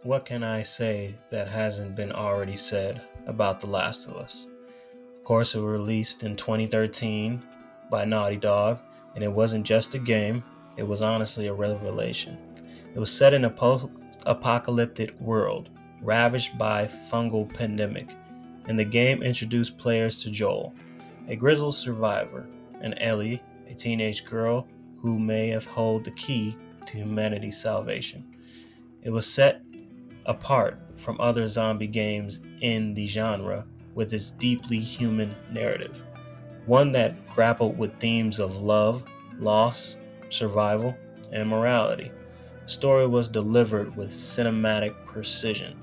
What can I say that hasn't been already said about The Last of Us? Of course, it was released in 2013 by Naughty Dog, and it wasn't just a game, it was honestly a revelation. It was set in a post apocalyptic world, ravaged by fungal pandemic, and the game introduced players to Joel, a grizzled survivor, and Ellie, a teenage girl who may have held the key to humanity's salvation. It was set apart from other zombie games in the genre with its deeply human narrative, one that grappled with themes of love, loss, survival, and morality. The story was delivered with cinematic precision,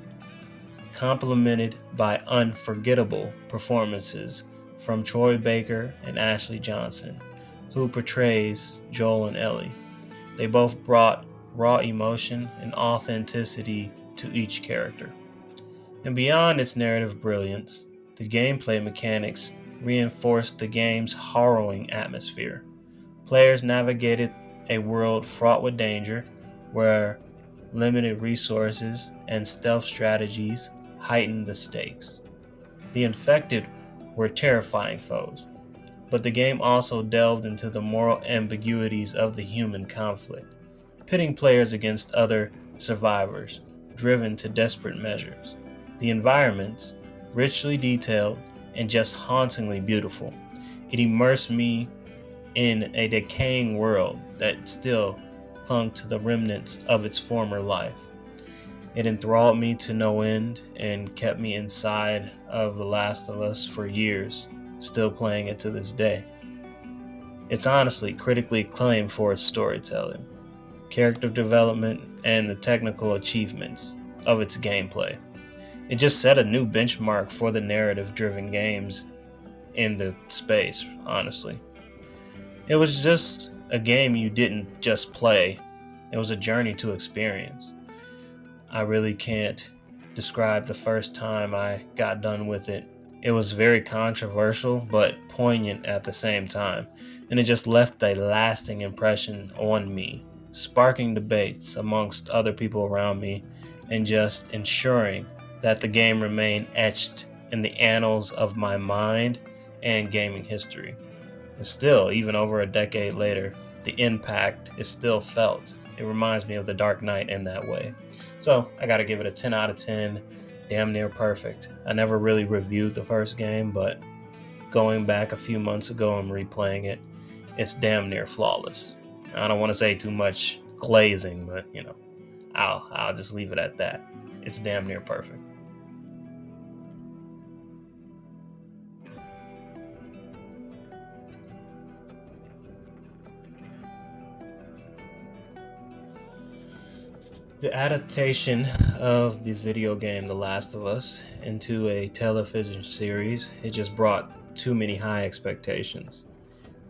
complemented by unforgettable performances from Troy Baker and Ashley Johnson, who portrays Joel and Ellie. They both brought raw emotion and authenticity to each character. And beyond its narrative brilliance, the gameplay mechanics reinforced the game's harrowing atmosphere. Players navigated a world fraught with danger, where limited resources and stealth strategies heightened the stakes. The infected were terrifying foes, but the game also delved into the moral ambiguities of the human conflict, pitting players against other survivors, driven to desperate measures. The environments, richly detailed and just hauntingly beautiful, it immersed me in a decaying world that still clung to the remnants of its former life. It enthralled me to no end and kept me inside of The Last of Us for years, still playing it to this day. It's honestly critically acclaimed for its storytelling, character development, and the technical achievements of its gameplay. It just set a new benchmark for the narrative driven games in the space, honestly. It was just a game you didn't just play, it was a journey to experience. I really can't describe the first time I got done with it. It was very controversial, but poignant at the same time, and it just left a lasting impression on me, sparking debates amongst other people around me, and just ensuring that the game remained etched in the annals of my mind and gaming history. And still, even over a decade later, the impact is still felt. It reminds me of The Dark Knight in that way. So I gotta give it a 10 out of 10. Damn near perfect. I never really reviewed the first game, but going back a few months ago and replaying it, it's damn near flawless. I don't want to say too much glazing, but I'll just leave it at that. It's damn near perfect. The adaptation of the video game The Last of Us into a television series, it just brought too many high expectations.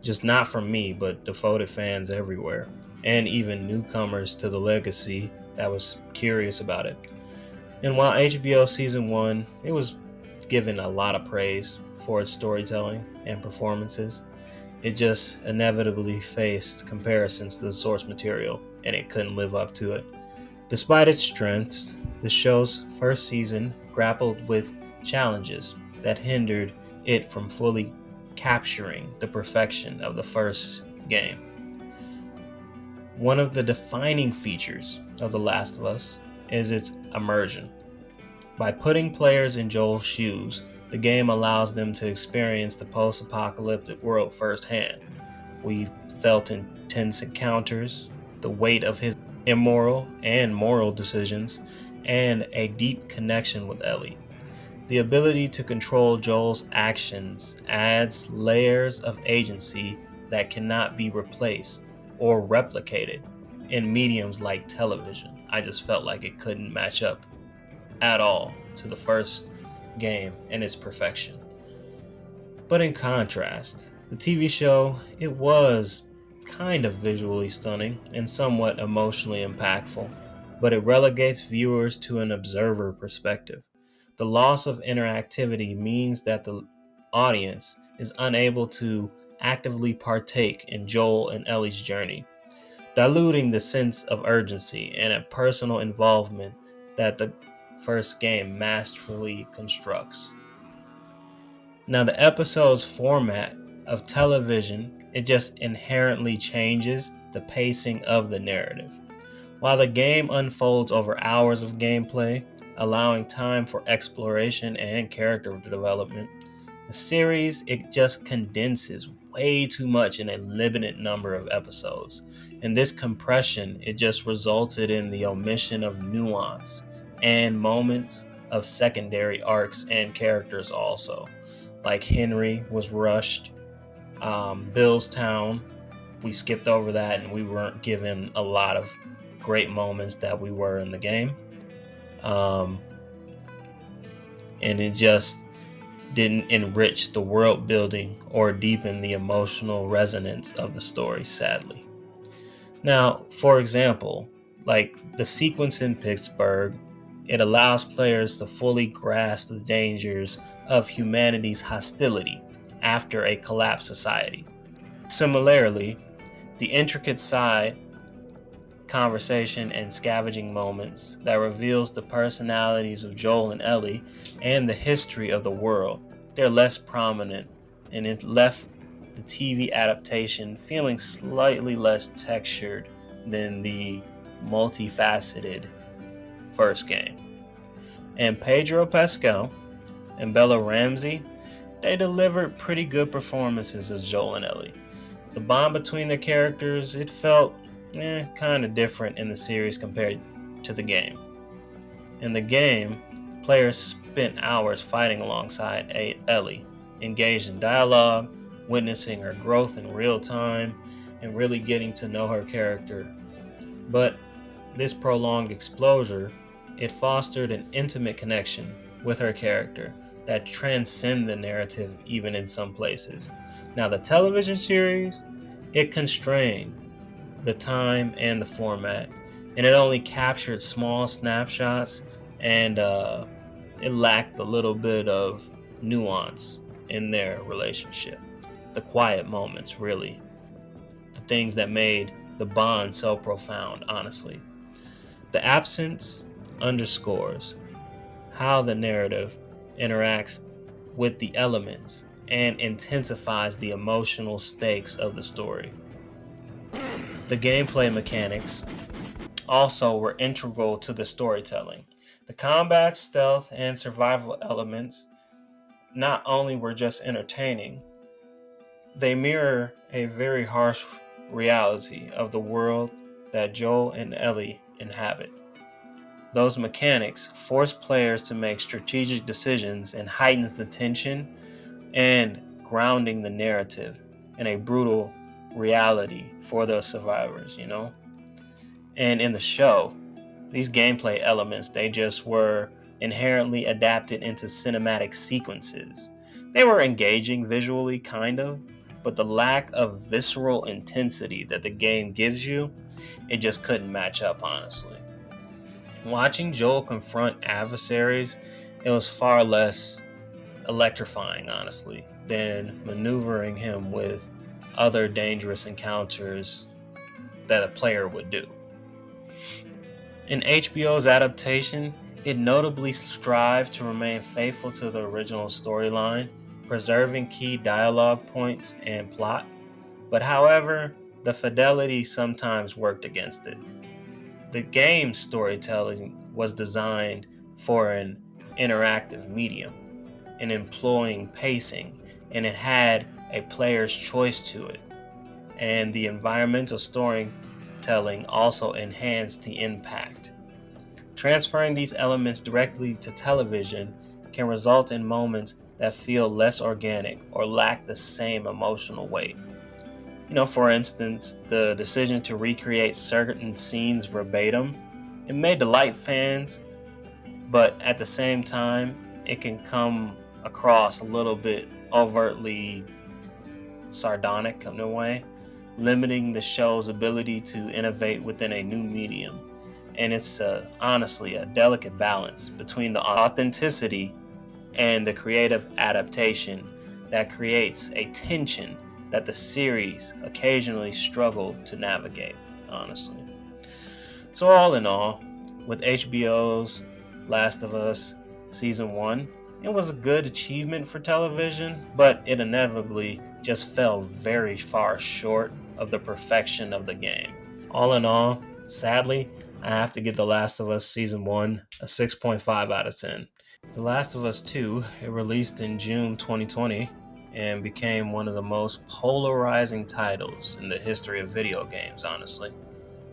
Just not from me, but devoted fans everywhere, and even newcomers to the legacy that was curious about it. And while HBO season 1, it was given a lot of praise for its storytelling and performances, it just inevitably faced comparisons to the source material, and it couldn't live up to it. Despite its strengths, the show's first season grappled with challenges that hindered it from fully capturing the perfection of the first game. One of the defining features of The Last of Us is its immersion. By putting players in Joel's shoes, the game allows them to experience the post apocalyptic world firsthand. We've felt intense encounters, the weight of his immoral and moral decisions, and a deep connection with Ellie. The ability to control Joel's actions adds layers of agency that cannot be replaced or replicated in mediums like television. I just felt like it couldn't match up at all to the first game and its perfection. But in contrast, the TV show, it was kind of visually stunning and somewhat emotionally impactful, but it relegates viewers to an observer perspective. The loss of interactivity means that the audience is unable to actively partake in Joel and Ellie's journey, diluting the sense of urgency and a personal involvement that the first game masterfully constructs. Now, the episode's format of television, it just inherently changes the pacing of the narrative. While the game unfolds over hours of gameplay, allowing time for exploration and character development, the series, it just condenses way too much in a limited number of episodes. And this compression, it just resulted in the omission of nuance and moments of secondary arcs and characters also. Like Henry was rushed, Billstown, we skipped over that and we weren't given a lot of great moments that we were in the game. Um, and it just didn't enrich the world building or deepen the emotional resonance of the story, sadly. Now, for example, like the sequence in Pittsburgh, it allows players to fully grasp the dangers of humanity's hostility after a collapsed society. Similarly, the intricate side conversation and scavenging moments that reveals the personalities of Joel and Ellie and the history of the world. They're less prominent, and it left the TV adaptation feeling slightly less textured than the multifaceted first game. And Pedro Pascal and Bella Ramsey, they delivered pretty good performances as Joel and Ellie. The bond between the characters, it felt kind of different in the series compared to the game. In the game, players spent hours fighting alongside Ellie, engaged in dialogue, witnessing her growth in real time, and really getting to know her character. But this prolonged exposure, it fostered an intimate connection with her character that transcend the narrative even in some places. Now the television series, it constrained the time and the format, and it only captured small snapshots, and it lacked a little bit of nuance in their relationship. The quiet moments, really, the things that made the bond so profound, honestly. The absence underscores how the narrative interacts with the elements and intensifies the emotional stakes of the story. The gameplay mechanics also were integral to the storytelling. The combat, stealth, and survival elements not only were just entertaining, they mirror a very harsh reality of the world that Joel and Ellie inhabit. Those mechanics force players to make strategic decisions and heightens the tension and grounding the narrative in a brutal reality for the survivors. And in the show, these gameplay elements, they just were inherently adapted into cinematic sequences. They were engaging visually, kind of, but the lack of visceral intensity that the game gives you, it just couldn't match up, honestly. Watching Joel confront adversaries, it was far less electrifying, honestly, than maneuvering him with other dangerous encounters that a player would do. In HBO's adaptation, it notably strived to remain faithful to the original storyline, preserving key dialogue points and plot. But however, the fidelity sometimes worked against it. The game's storytelling was designed for an interactive medium, and employing pacing, and it had a player's choice to it. And the environmental storytelling also enhanced the impact. Transferring these elements directly to television can result in moments that feel less organic or lack the same emotional weight. For instance, the decision to recreate certain scenes verbatim, it may delight fans, but at the same time, it can come across a little bit overtly sardonic in a way, limiting the show's ability to innovate within a new medium. And it's honestly a delicate balance between the authenticity and the creative adaptation that creates a tension that the series occasionally struggled to navigate, honestly. So all in all, with HBO's Last of Us Season 1. It was a good achievement for television, but it inevitably just fell very far short of the perfection of the game. All in all, sadly, I have to give The Last of Us Season 1 a 6.5 out of 10. The Last of Us 2, it released in June 2020 and became one of the most polarizing titles in the history of video games, honestly.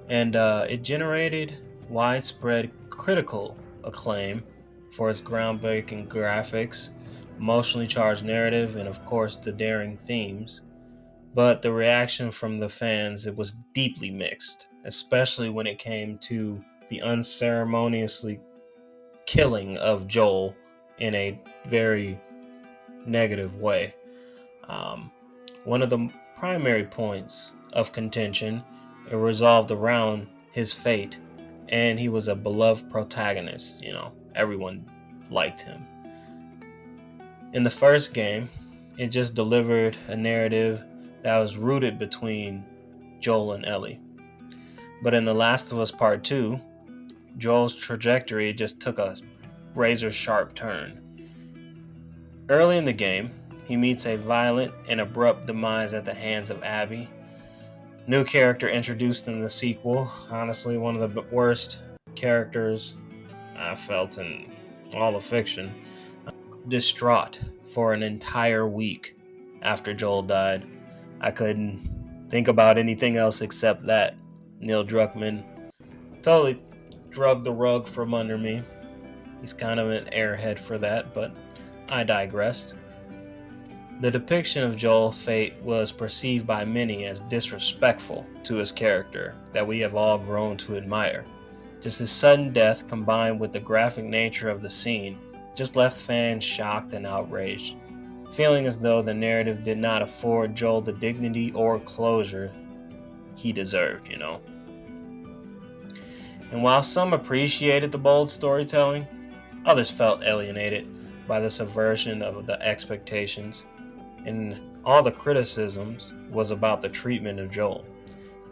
And it generated widespread critical acclaim for its groundbreaking graphics, emotionally charged narrative, and of course the daring themes. But the reaction from the fans, it was deeply mixed, especially when it came to the unceremoniously killing of Joel in a very negative way. Um, One of the primary points of contention, it revolved around his fate, and he was a beloved protagonist. Everyone liked him. In the first game, it just delivered a narrative that was rooted between Joel and Ellie. But in The Last of Us Part 2, Joel's trajectory just took a razor sharp turn. Early in the game, he meets a violent and abrupt demise at the hands of Abby. New character introduced in the sequel, honestly, one of the worst characters I felt in all of fiction. Distraught for an entire week after Joel died. I couldn't think about anything else except that. Neil Druckmann totally drug the rug from under me. He's kind of an airhead for that, but I digressed. The depiction of Joel's fate was perceived by many as disrespectful to his character that we have all grown to admire. Just his sudden death combined with the graphic nature of the scene just left fans shocked and outraged, feeling as though the narrative did not afford Joel the dignity or closure he deserved. And while some appreciated the bold storytelling, others felt alienated by the subversion of the expectations, and all the criticisms was about the treatment of Joel.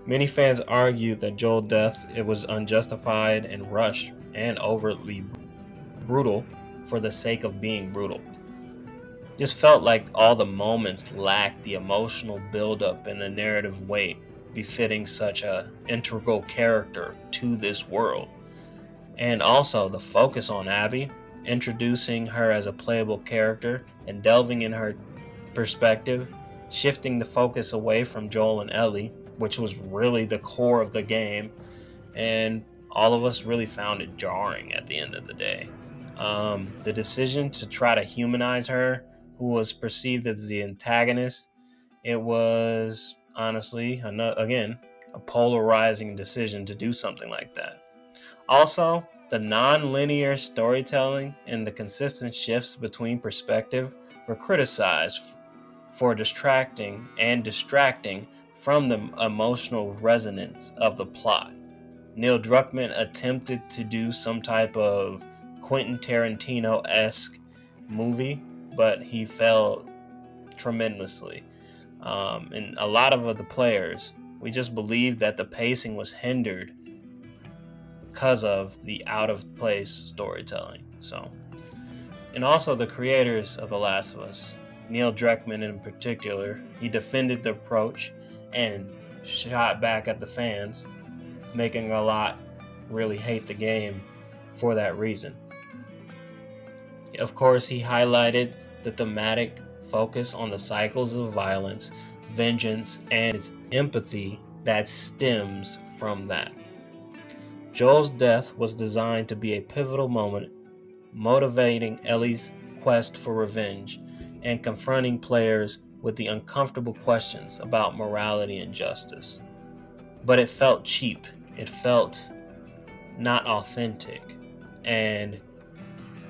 Many fans argued that Joel's death it was unjustified and rushed and overtly brutal for the sake of being brutal. Just felt like all the moments lacked the emotional buildup and the narrative weight befitting such a integral character to this world. And also the focus on Abby, introducing her as a playable character and delving in her perspective, shifting the focus away from Joel and Ellie, which was really the core of the game, and all of us really found it jarring at the end of the day. The decision to try to humanize her, who was perceived as the antagonist, it was honestly, again, a polarizing decision to do something like that. Also, the non-linear storytelling and the consistent shifts between perspective were criticized for distracting from the emotional resonance of the plot. Neil Druckmann attempted to do some type of Quentin Tarantino-esque movie, but he failed tremendously. And a lot of the players, we just believed that the pacing was hindered because of the out of place storytelling. And also the creators of The Last of Us, Neil Druckmann in particular, he defended the approach and shot back at the fans, making a lot really hate the game for that reason. Of course, he highlighted the thematic focus on the cycles of violence, vengeance, and its empathy that stems from that. Joel's death was designed to be a pivotal moment, motivating Ellie's quest for revenge and confronting players with the uncomfortable questions about morality and justice. But it felt cheap, it felt not authentic, and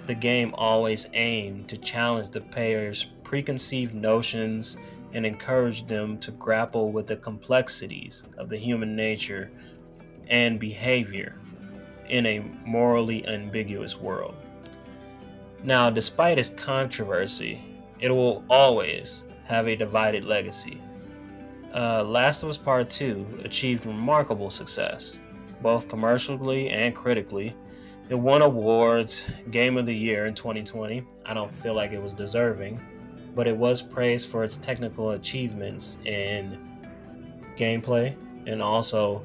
the game always aimed to challenge the players' preconceived notions and encourage them to grapple with the complexities of the human nature and behavior in a morally ambiguous world. Now, despite its controversy, it will always have a divided legacy. Last of Us Part 2 achieved remarkable success, both commercially and critically. It won awards, Game of the Year in 2020. I don't feel like it was deserving, but it was praised for its technical achievements in gameplay and also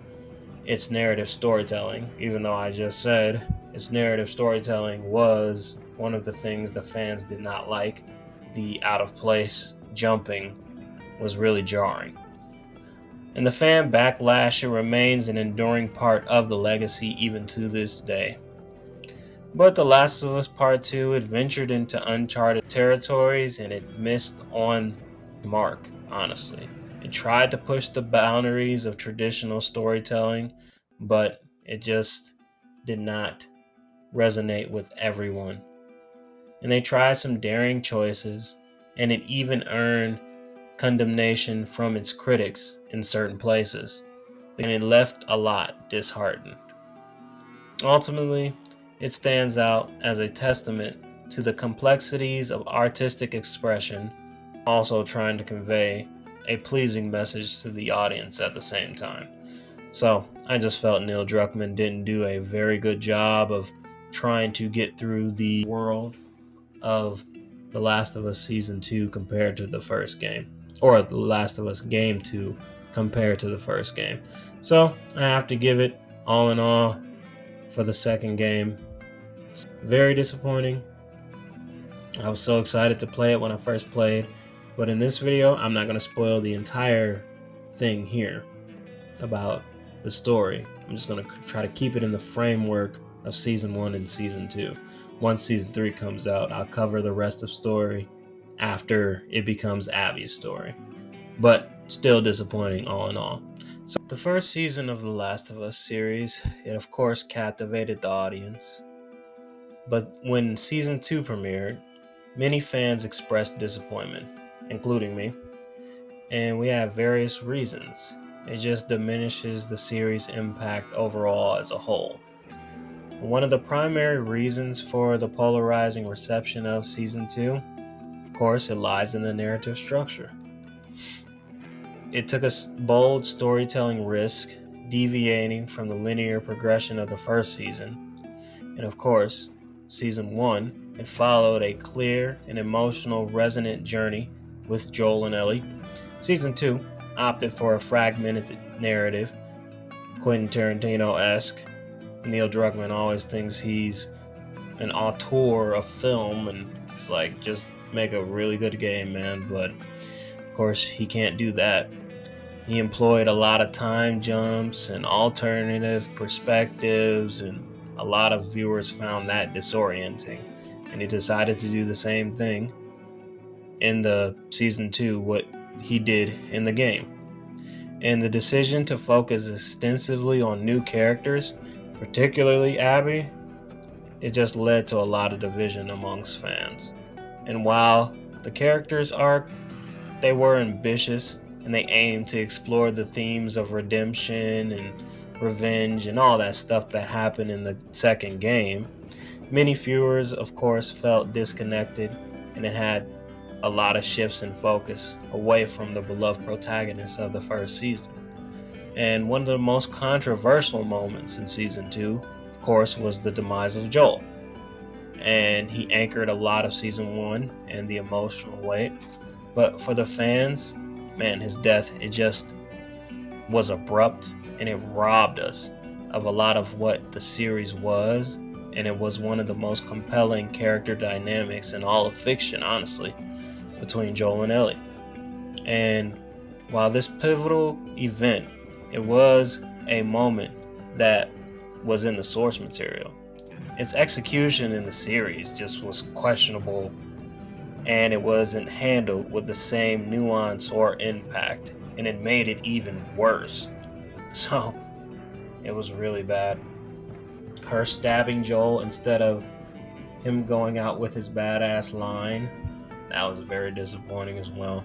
its narrative storytelling, even though I just said its narrative storytelling was one of the things the fans did not like. The out of place jumping was really jarring. And the fan backlash, it remains an enduring part of the legacy even to this day. But The Last of Us Part 2, it ventured into uncharted territories and it missed on the mark, honestly. It tried to push the boundaries of traditional storytelling, but it just did not resonate with everyone. And they tried some daring choices, and it even earned condemnation from its critics in certain places. And it left a lot disheartened. Ultimately, it stands out as a testament to the complexities of artistic expression, also trying to convey a pleasing message to the audience at the same time. So, I just felt Neil Druckmann didn't do a very good job of trying to get through the world of The Last of Us Season 2 compared to the first game, or The Last of Us Game 2 compared to the first game. So, I have to give it, all in all, for the second game. Very disappointing. I was so excited to play it when I first played, but in this video, I'm not going to spoil the entire thing here about the story. I'm just going to try to keep it in the framework of Season 1 and Season 2. Once Season 3 comes out, I'll cover the rest of story after it becomes Abby's story. But still disappointing all in all. So, the first season of the Last of Us series, it of course captivated the audience. But when Season 2 premiered, many fans expressed disappointment, including me, and we have various reasons. It just diminishes the series' impact overall as a whole. One of the primary reasons for the polarizing reception of Season 2, of course, it lies in the narrative structure. It took a bold storytelling risk, deviating from the linear progression of the first season. And of course, Season 1, it followed a clear and emotional resonant journey with Joel and Ellie. Season 2 opted for a fragmented narrative, Quentin Tarantino-esque. Neil Druckmann always thinks he's an auteur of film, and it's like, just make a really good game, man. But of course, he can't do that. He employed a lot of time jumps and alternative perspectives, and a lot of viewers found that disorienting. And he decided to do the same thing in the Season 2, what he did in the game. And the decision to focus extensively on new characters, particularly Abby, it just led to a lot of division amongst fans. And while the characters' arc, they were ambitious and they aimed to explore the themes of redemption and revenge and all that stuff that happened in the second game, many viewers, of course, felt disconnected, and it had a lot of shifts in focus away from the beloved protagonist of the first season. And one of the most controversial moments in Season 2, of course, was the demise of Joel. And he anchored a lot of Season 1 and the emotional weight. But for the fans, man, his death, it just was abrupt, and it robbed us of a lot of what the series was. And it was one of the most compelling character dynamics in all of fiction, honestly, between Joel and Ellie. And while this pivotal event, it was a moment that was in the source material, its execution in the series just was questionable, and it wasn't handled with the same nuance or impact, and it made it even worse. So it was really bad. Her stabbing Joel instead of him going out with his badass line, that was very disappointing as well.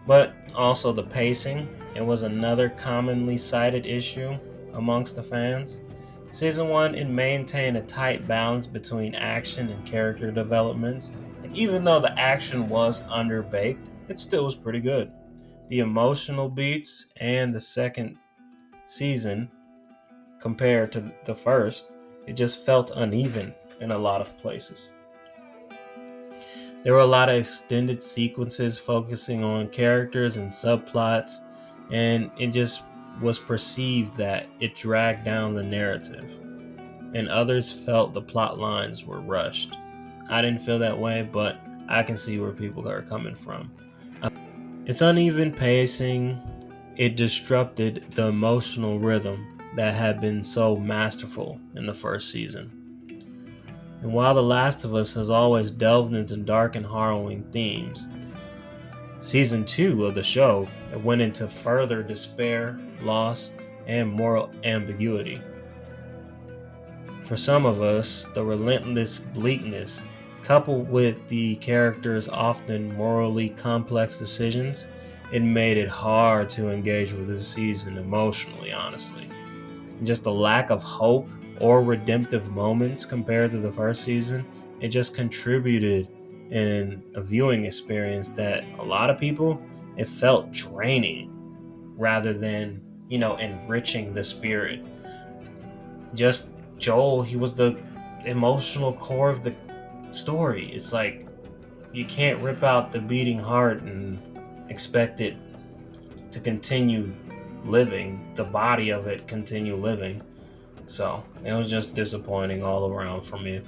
But also the pacing, it was another commonly cited issue amongst the fans. Season 1, it maintained a tight balance between action and character developments, and even though the action was underbaked, it still was pretty good. The emotional beats and the second season, compared to the first. It just felt uneven in a lot of places. There were a lot of extended sequences focusing on characters and subplots, and it just was perceived that it dragged down the narrative, and others felt the plot lines were rushed. I didn't feel that way, but I can see where people are coming from. Its uneven pacing, it disrupted the emotional rhythm that had been so masterful in the first season. And while The Last of Us has always delved into dark and harrowing themes, season 2 of the show went into further despair, loss, and moral ambiguity. For some of us, the relentless bleakness, coupled with the characters' often morally complex decisions, it made it hard to engage with this season emotionally, honestly. And just the lack of hope or redemptive moments compared to the first season, it just contributed in a viewing experience that a lot of people, it felt draining rather than, enriching the spirit. Just Joel, he was the emotional core of the story. It's like you can't rip out the beating heart and expect it to continue living, the body of it continue living. So it was just disappointing all around for me.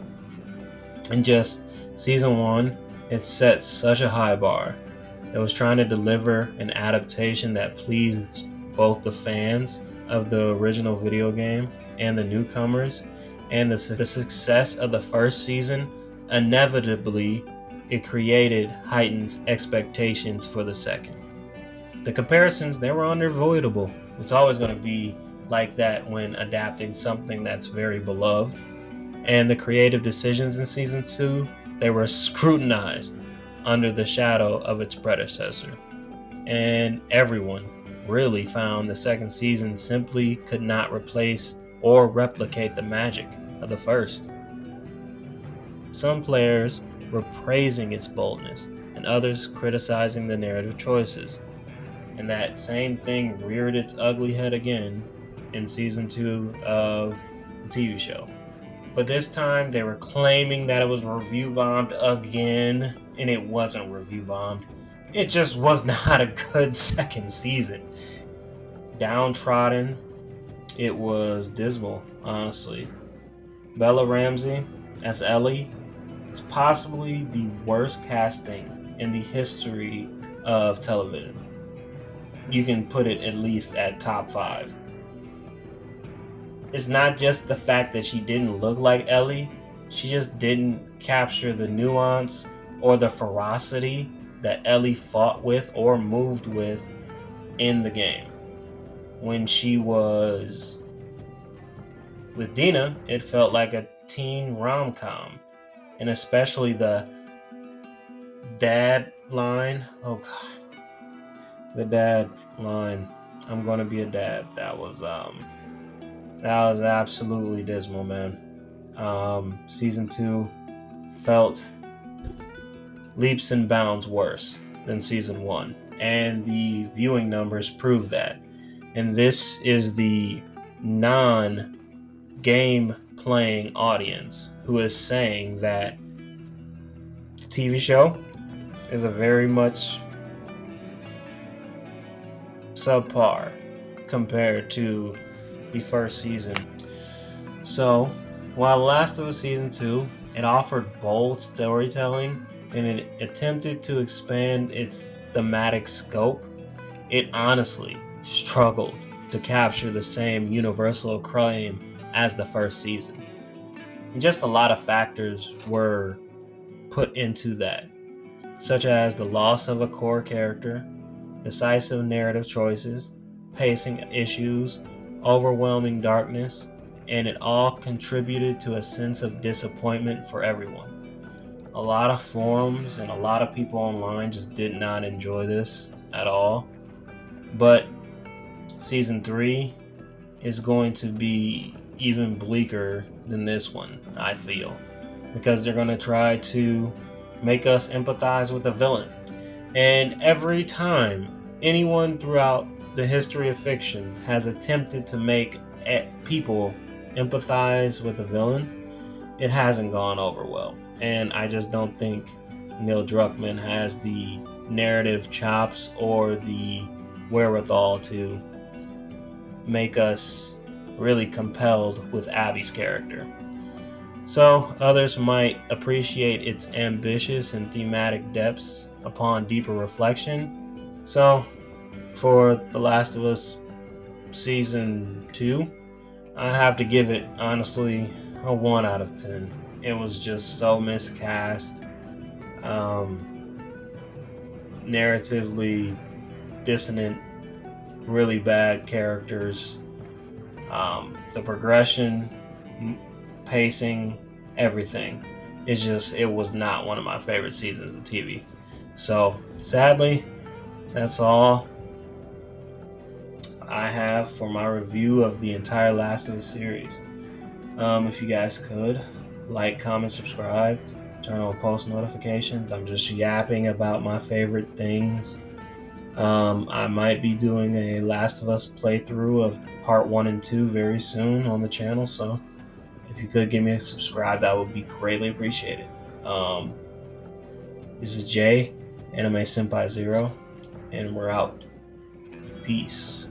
And just season 1, it set such a high bar. It was trying to deliver an adaptation that pleased both the fans of the original video game and the newcomers, and the success of the first season inevitably it created heightened expectations for the second. The comparisons, they were unavoidable. It's always going to be like that when adapting something that's very beloved. And the creative decisions in season 2, they were scrutinized under the shadow of its predecessor. And everyone really found the second season simply could not replace or replicate the magic of the first. Some players were praising its boldness, and others criticizing the narrative choices. And that same thing reared its ugly head again in season 2 of the TV show. But this time they were claiming that it was review bombed again, and it wasn't review bombed. It just was not a good second season. Downtrodden, it was dismal, honestly. Bella Ramsey as Ellie is possibly the worst casting in the history of television. You can put it at least at top 5. It's not just the fact that she didn't look like Ellie, she just didn't capture the nuance or the ferocity that Ellie fought with or moved with in the game. When she was with Dina, it felt like a teen rom-com, and especially the dad line. Oh god, the dad line. I'm gonna be a dad. That was absolutely dismal, man. Season 2 felt leaps and bounds worse than season 1, and the viewing numbers prove that. And this is the non-game playing audience who is saying that the TV show is a very much subpar compared to the first season. So, while Last of Us Season 2, it offered bold storytelling and it attempted to expand its thematic scope, it honestly struggled to capture the same universal acclaim as the first season. And just a lot of factors were put into that, such as the loss of a core character, decisive narrative choices, pacing issues, overwhelming darkness, and it all contributed to a sense of disappointment for everyone. A lot of forums and a lot of people online just did not enjoy this at all. But season 3 is going to be even bleaker than this one, I feel, because they're going to try to make us empathize with the villain. And every time anyone throughout the history of fiction has attempted to make people empathize with a villain, it hasn't gone over well. And I just don't think Neil Druckmann has the narrative chops or the wherewithal to make us really compelled with Abby's character. So, others might appreciate its ambitious and thematic depths upon deeper reflection. So, for The Last of Us Season 2, I have to give it, honestly, a 1 out of 10. It was just so miscast, um, narratively dissonant, really bad characters. The progression, pacing, everything. It was not one of my favorite seasons of TV. So, sadly, that's all I have for my review of the entire Last of Us series. If you guys could like, comment, subscribe, turn on post notifications. I'm just yapping about my favorite things. I might be doing a Last of Us playthrough of part 1 and 2 very soon on the channel, so if you could give me a subscribe, that would be greatly appreciated. Um, this is Jay, Anime Senpai Zero, and we're out. Peace.